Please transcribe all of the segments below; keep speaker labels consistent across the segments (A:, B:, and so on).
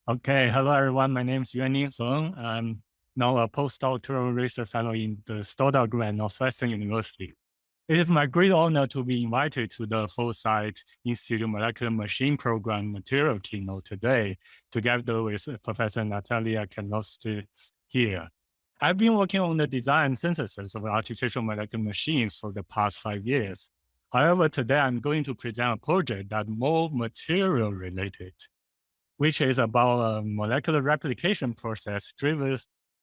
A: Okay, hello everyone. My name is Yuanning Feng. I'm now a postdoctoral research fellow in the Stoddart Group at Northwestern University. It is my great honor to be invited to the Foresight Institute Molecular Machine Program material keynote today, together with Professor Natalia Kanostis here. I've been working on the design and synthesis of artificial molecular machines for the past 5 years. However, today I'm going to present a project that's more material related, which is about a molecular replication process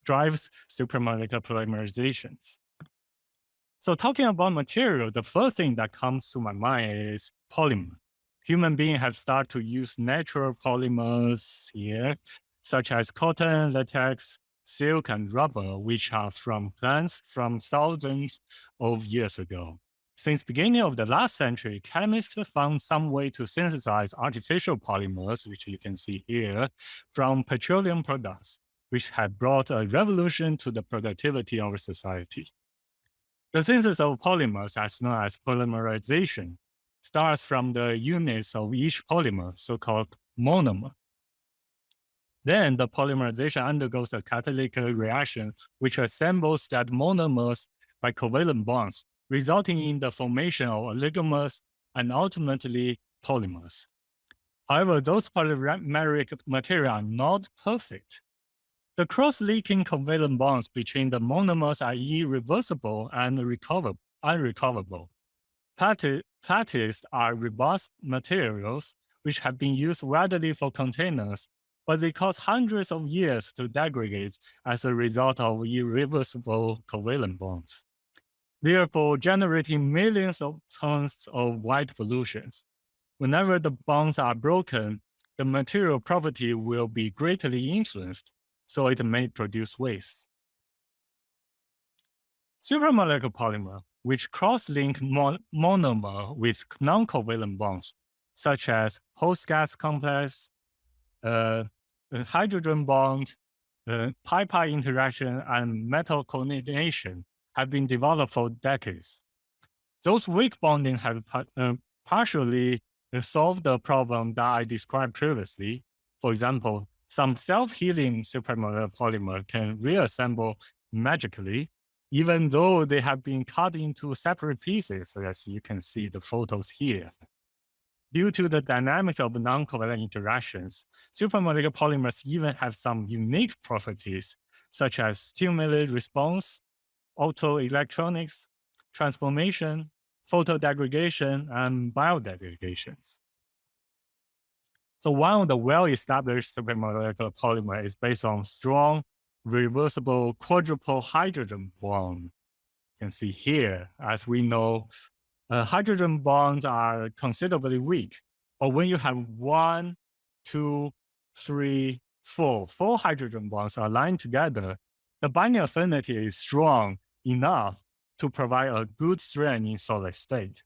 A: drives supramolecular polymerizations. So talking about material, the first thing that comes to my mind is polymer. Human beings have started to use natural polymers here, such as cotton, latex, silk, and rubber, which are from plants from thousands of years ago. Since beginning of the last century, chemists found some way to synthesize artificial polymers, which you can see here, from petroleum products, which had brought a revolution to the productivity of society. The synthesis of polymers, as known as polymerization, starts from the units of each polymer, so-called monomer. Then the polymerization undergoes a catalytic reaction, which assembles that monomers by covalent bonds, resulting in the formation of oligomers and ultimately polymers. However, those polymeric materials are not perfect. The cross-linking covalent bonds between the monomers are irreversible and unrecoverable. Plastics are robust materials which have been used widely for containers, but they cost hundreds of years to degrade as a result of irreversible covalent bonds, therefore generating millions of tons of white pollutions. Whenever the bonds are broken, the material property will be greatly influenced, so it may produce waste. Supramolecular polymer, which cross-link monomer with non-covalent bonds, such as host-gas complex, hydrogen bond, pi-pi interaction, and metal coordination, have been developed for decades. Those weak bonding have partially solved the problem that I described previously. For example, some self-healing supramolecular polymer can reassemble magically, even though they have been cut into separate pieces, as you can see the photos here. Due to the dynamics of non-covalent interactions, supramolecular polymers even have some unique properties, such as stimulated response, optoelectronics, transformation, photodegradation, and biodegradations. So one of the well-established supramolecular polymer is based on strong, reversible quadruple hydrogen bond. You can see here, as we know, hydrogen bonds are considerably weak. But when you have 1, 2, 3, 4 hydrogen bonds aligned together, the binding affinity is strong enough to provide a good strength in solid state.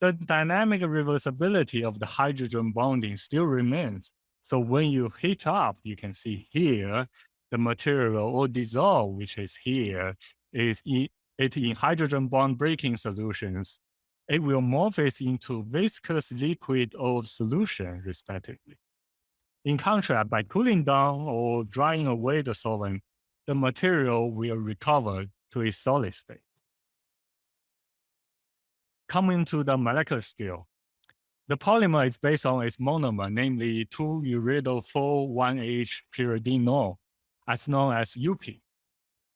A: The dynamic reversibility of the hydrogen bonding still remains. So when you heat up, you can see here, the material or dissolve, which is here, is in hydrogen bond breaking solutions. It will morph into viscous liquid or solution, respectively. In contrast, by cooling down or drying away the solvent, the material will recover to its solid state. Coming to the molecular scale, the polymer is based on its monomer, namely 2-uridyl-4-1H pyridinol, as known as UP.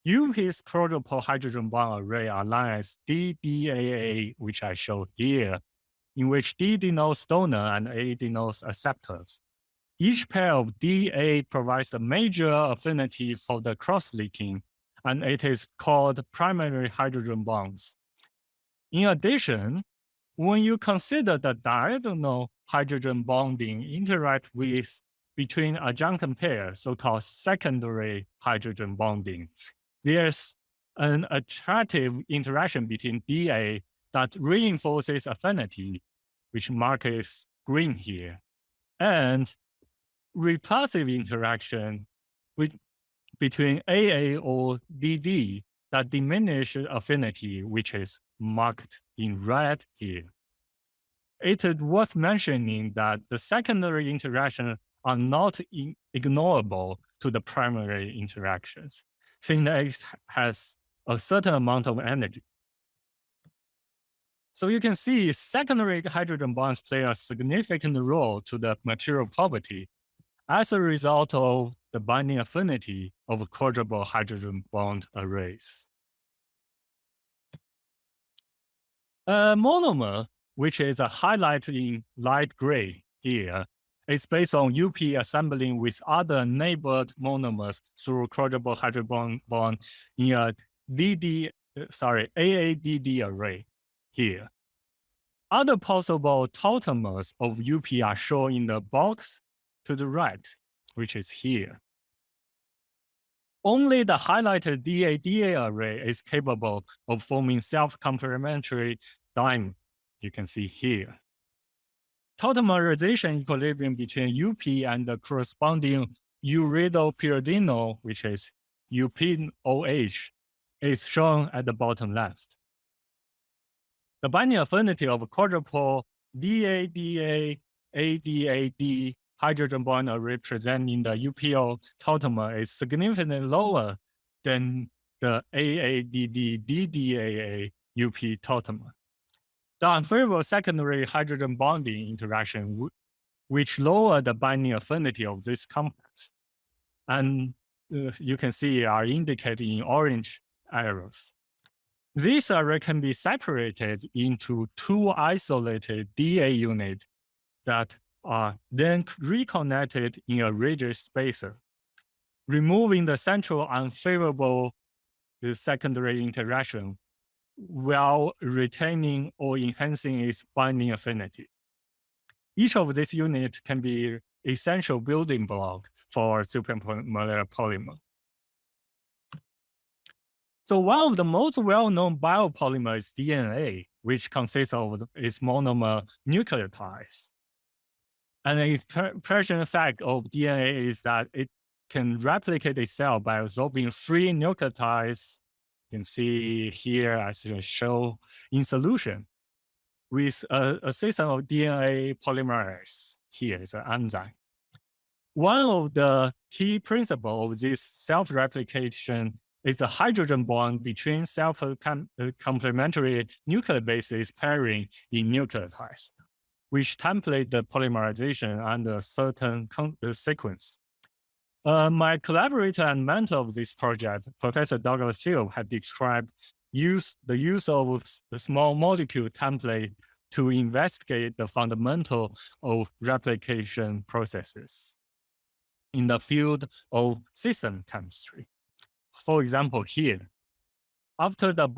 A: UP's quadruple hydrogen bond array are known as DDAA, which I showed here, in which D denotes donor and A denotes acceptors. Each pair of DA provides a major affinity for the cross-linking, and it is called primary hydrogen bonds. In addition, when you consider the diagonal hydrogen bonding interact with between adjunct pairs, so-called secondary hydrogen bonding, there's an attractive interaction between DA that reinforces affinity, which mark is green here, and repulsive interaction between AA or DD that diminishes affinity, which is marked in red here. It is worth mentioning that the secondary interaction are not ignorable to the primary interactions, since X has a certain amount of energy. So you can see secondary hydrogen bonds play a significant role to the material property as a result of the binding affinity of quadrupole hydrogen bond arrays. A monomer, which is highlighted in light gray here, is based on UP assembling with other neighbored monomers through quadrupole hydrogen bond in a AADD array here. Other possible tautomers of UP are shown in the box to the right, which is here. Only the highlighted DADA array is capable of forming self-complementary diamond. You can see here. Tautomerization equilibrium between UP and the corresponding urido-pyridinol, which is UPOH, is shown at the bottom left. The binding affinity of quadrupole DADA, ADAD hydrogen bond array present in the UPO tautomer is significantly lower than the AADD DDAA UP tautomer. The unfavorable secondary hydrogen bonding interaction, which lower the binding affinity of this complex, and you can see are indicated in orange arrows. This array can be separated into two isolated DA units that are then reconnected in a rigid spacer, removing the central unfavorable secondary interaction while retaining or enhancing its binding affinity. Each of these units can be essential building block for supramolecular polymer. So one of the most well-known biopolymers is DNA, which consists of its monomer nucleotides. And the present fact of DNA is that it can replicate itself by absorbing free nucleotides. You can see here as I show in solution with a system of DNA polymerase. Here is an enzyme. One of the key principles of this self-replication is the hydrogen bond between self-complementary nuclear bases pairing in nucleotides, which template the polymerization under a certain sequence. My collaborator and mentor of this project, Professor Diastereo, had described the use of the small molecule template to investigate the fundamental of replication processes in the field of system chemistry. For example, here, after the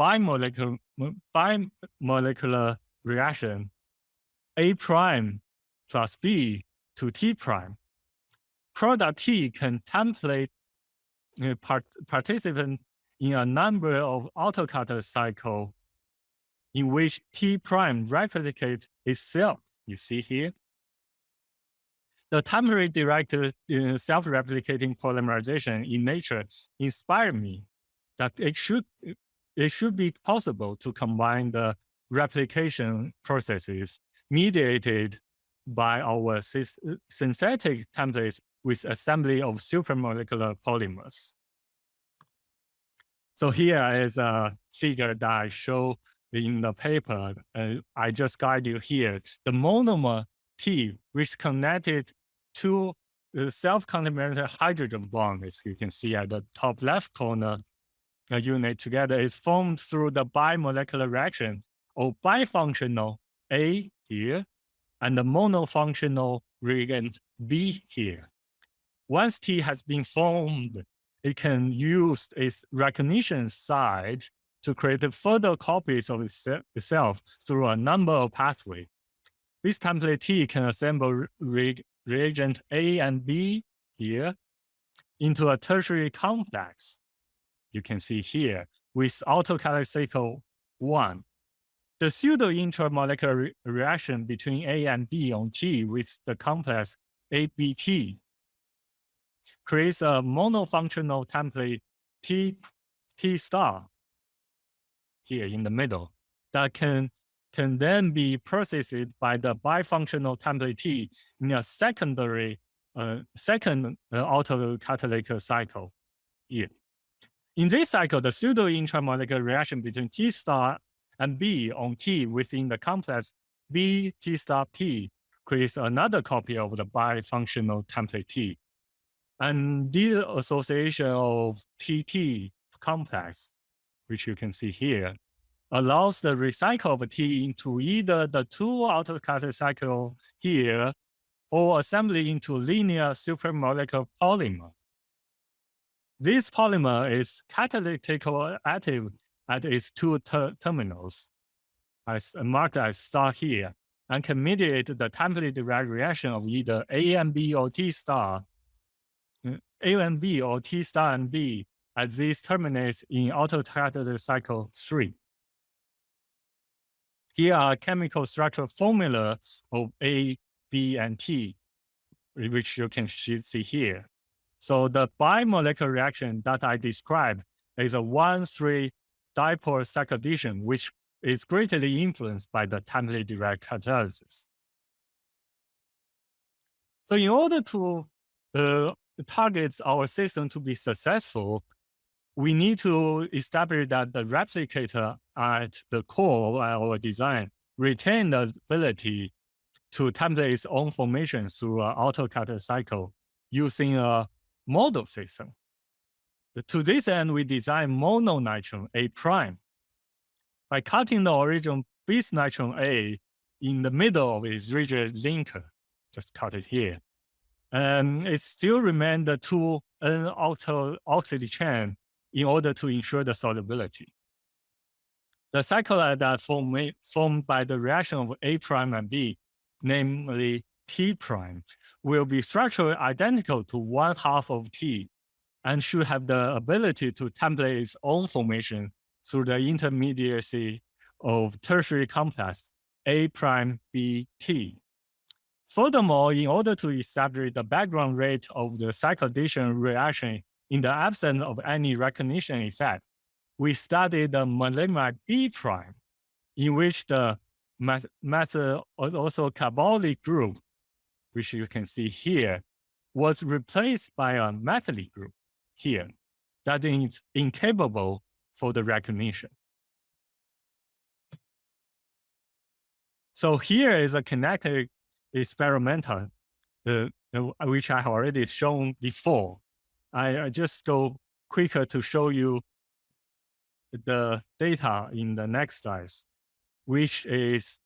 A: bimolecular reaction, A prime plus B to T prime, product T can template participant in a number of autocutter cycles in which T prime replicates itself. You see here. The template-directed self-replicating polymerization in nature inspired me that it should be possible to combine the replication processes mediated by our synthetic templates with assembly of supramolecular polymers. So here is a figure that I show in the paper. I just guide you here. The monomer T, which connected to the self-complementary hydrogen bond, as you can see at the top left corner, a unit together is formed through the bimolecular reaction of bifunctional A here and the monofunctional reagent B here. Once T has been formed, it can use its recognition site to create further copies of itself through a number of pathways. This template T can assemble reagent A and B here into a tertiary complex. You can see here with autocatalytic cycle 1. The pseudo-intramolecular reaction between A and B on G with the complex ABT creates a monofunctional template T star here in the middle that can then be processed by the bifunctional template T in a secondary second autocatalytic cycle here. In this cycle, the pseudo-intramolecular reaction between T star and B on T within the complex B T star P creates another copy of the bifunctional template T. And this association of TT complex, which you can see here, allows the recycle of T into either the two autocatalytic cycle here or assembly into linear supramolecular polymer. This polymer is catalytically active at its two terminals, as marked as star here, and can mediate the template-derived reaction of either A and B or T star, A and B or T star and B, as this terminates in autocatalytic cycle 3. Here are chemical structural formula of A, B, and T, which you can see here. So the bimolecular reaction that I described is a 1,3 dipole cycle addition, which is greatly influenced by the template-derived catalysis. So in order to target our system to be successful, we need to establish that the replicator at the core of our design retain the ability to template its own formation through an autocatalytic cycle using a model system. To this end, we designed mononitron A prime. By cutting the original bis nitron A in the middle of its rigid linker, just cut it here, and it still remained the two N-oxide chain in order to ensure the solubility. The cycle that formed by the reaction of A prime and B, namely T prime, will be structurally identical to 1/2 of T and should have the ability to template its own formation through the intermediacy of tertiary complex A prime B T. Furthermore, in order to establish the background rate of the cycle addition reaction in the absence of any recognition effect, we studied the monomer B prime, in which the methyl also carbonyl group, which you can see here, was replaced by a methyl group here that is incapable for the recognition. So here is a kinetic experimental, which I have already shown before. I just go quicker to show you the data in the next slides, which is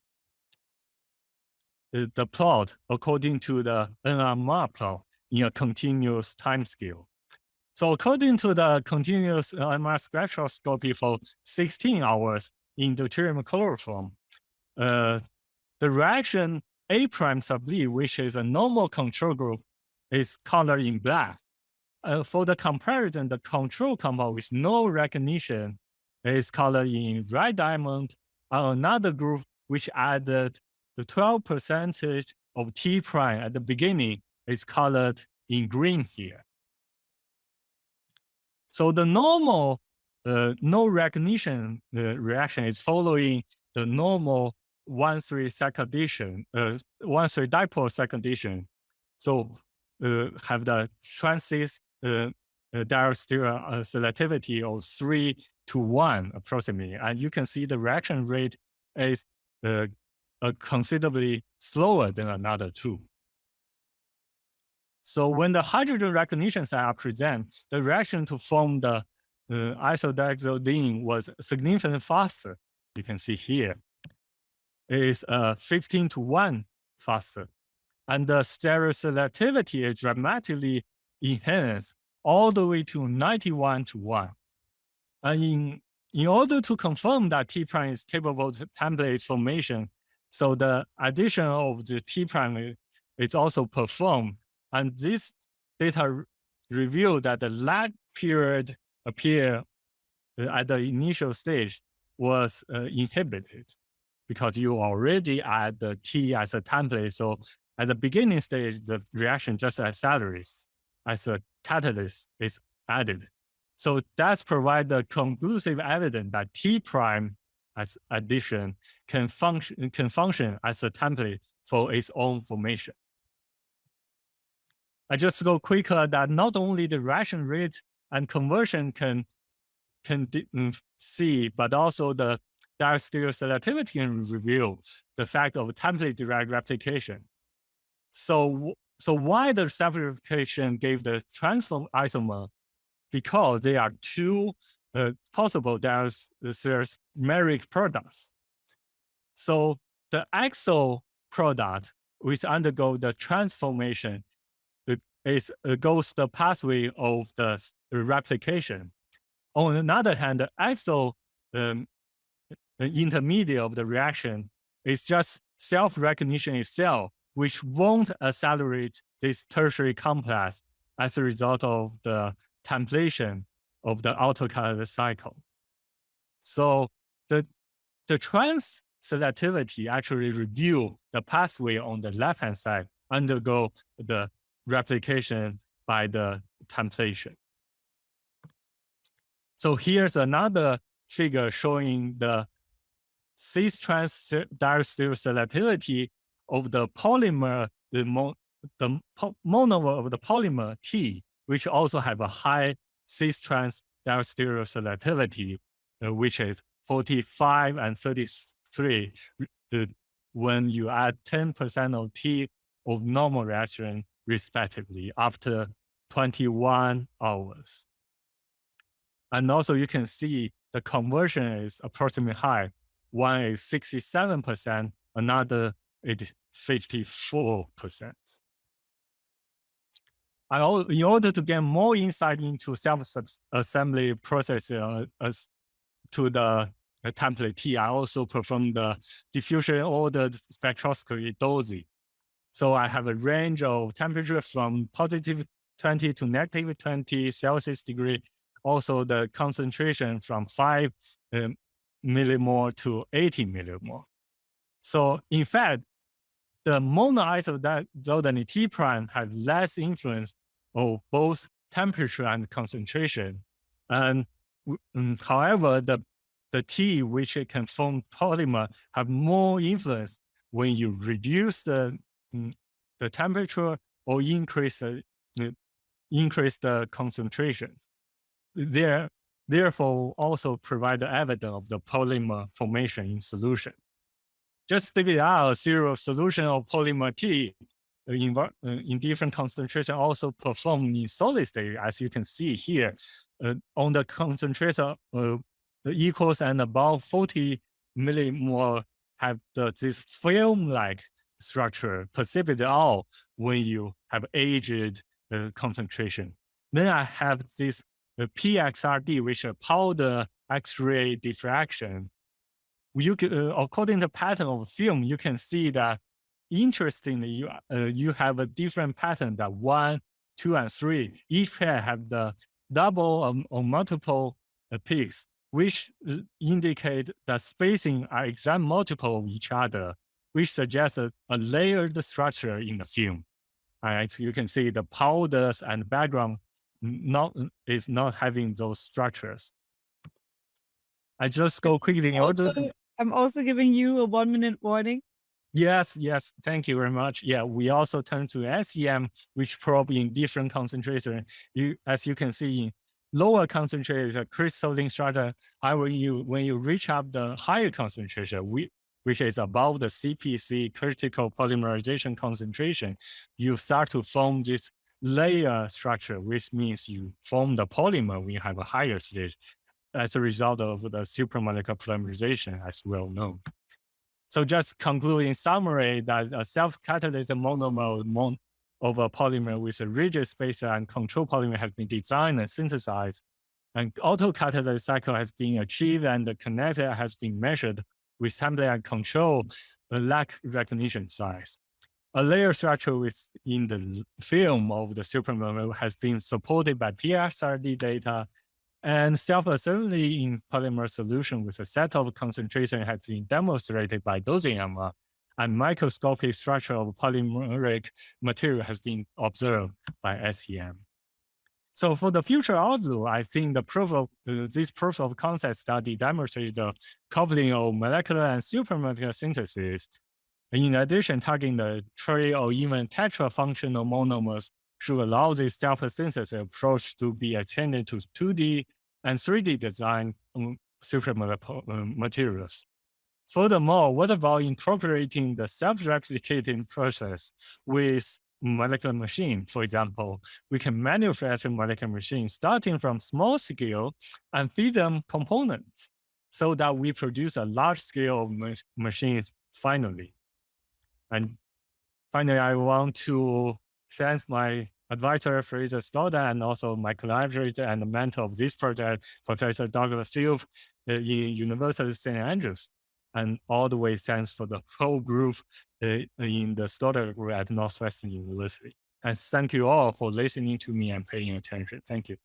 A: the plot according to the NMR plot in a continuous time scale. So according to the continuous NMR spectroscopy for 16 hours in deuterium chloroform, the reaction A prime sub B, which is a normal control group, is colored in black. For the comparison, the control compound with no recognition is colored in red diamond, and another group which added the 12% of T prime at the beginning is colored in green here. So the normal no recognition reaction is following the normal 1,3 cycle addition, 1,3 dipole cycle addition. So have the transit Diastereo selectivity of 3:1 approximately, and you can see the reaction rate is considerably slower than another two. So when the hydrogen recognition site are present, the reaction to form the isodexodine was significantly faster. You can see here is 15:1 faster. And the stereoselectivity is dramatically enhanced all the way to 91:1. And in order to confirm that T prime is capable of template formation, so the addition of the T prime is also performed. And this data revealed that the lag period appear at the initial stage was inhibited because you already add the T as a template. So at the beginning stage, the reaction just accelerates as a catalyst is added. So that's provide the conclusive evidence that T prime as addition can function as a template for its own formation. I just go quicker that not only the reaction rate and conversion can see, but also the Diastereo selectivity can reveal the fact of template-derived replication. So why the self-replication gave the transform isomer? Because they are two possible stereomeric products. So the axial product, which undergo the transformation, goes the pathway of the replication. On the other hand, the axial intermediate of the reaction is just self-recognition itself, which won't accelerate this tertiary complex as a result of the templation of the autocatalytic cycle. So the trans selectivity actually reveal the pathway on the left-hand side undergo the replication by the templation. So here's another figure showing the cis-trans Diastereo selectivity of the polymer, the monomer of the polymer T, which also have a high cis-trans Diastereo selectivity, which is 45 and 33 when you add 10% of T of normal reaction respectively after 21 hours. And also you can see the conversion is approximately high. One is 67%, another is 54%. In order to get more insight into self-assembly process to the template T, I also perform the diffusion ordered spectroscopy dosing. So I have a range of temperature from positive 20 to negative 20 Celsius degree. Also the concentration from 5 millimole to 80 millimole. So in fact, the monoisododane T prime have less influence of both temperature and concentration. And however, the T which it can form polymer have more influence when you reduce the temperature or increase the concentration. Therefore, also provide the evidence of the polymer formation in solution. Just stick it out, zero solution of polymer T in different concentration also perform in solid state, as you can see here. On the concentration equals and above 40 millimole have this film-like structure precipitate out when you have aged concentration. Then I have this PXRD, which is powder X-ray diffraction. You can, according to pattern of film, you can see that interestingly, you have a different pattern that 1, 2, and 3. Each pair have the double or multiple peaks, which indicate that spacing are exact multiple of each other, which suggests a layered structure in the film. As you can see, the powders and background is not having those structures. I just go quickly in order.
B: I'm also giving you a 1-minute warning.
A: Yes, thank you very much. Yeah, we also turn to SEM, which probe in different concentration. As you can see, in lower concentration crystalline strata. However, when you reach up the higher concentration, which is above the CPC, critical polymerization concentration, you start to form this layer structure, which means you form the polymer when you have a higher stage as a result of the supramolecular polymerization, as well known. So just concluding summary that a self-catalytic monomer of a polymer with a rigid spacer and control polymer has been designed and synthesized, and autocatalytic cycle has been achieved and the kinetic has been measured with template and control lack recognition size. A layer structure within the film of the supramolecular has been supported by PSRD data, and self-assembly in polymer solution with a set of concentration has been demonstrated by dosing MR, and microscopic structure of polymeric material has been observed by SEM. So for the future outlook, I think this proof of concept study demonstrates the coupling of molecular and supramolecular synthesis. In addition, targeting the tri or even tetra functional monomers should allow this self-synthesis approach to be extended to 2D and 3D design supramolecular materials. Furthermore, what about incorporating the self-replicating process with molecular machine? For example, we can manufacture molecular machines starting from small scale and feed them components so that we produce a large scale of machines finally. And finally, I want to thank my advisor, Fraser Stoddart, and also my collaborator and the mentor of this project, Professor Douglas Field in University of St. Andrews. And all the way thanks for the whole group in the Stoddart group at Northwestern University. And thank you all for listening to me and paying attention. Thank you.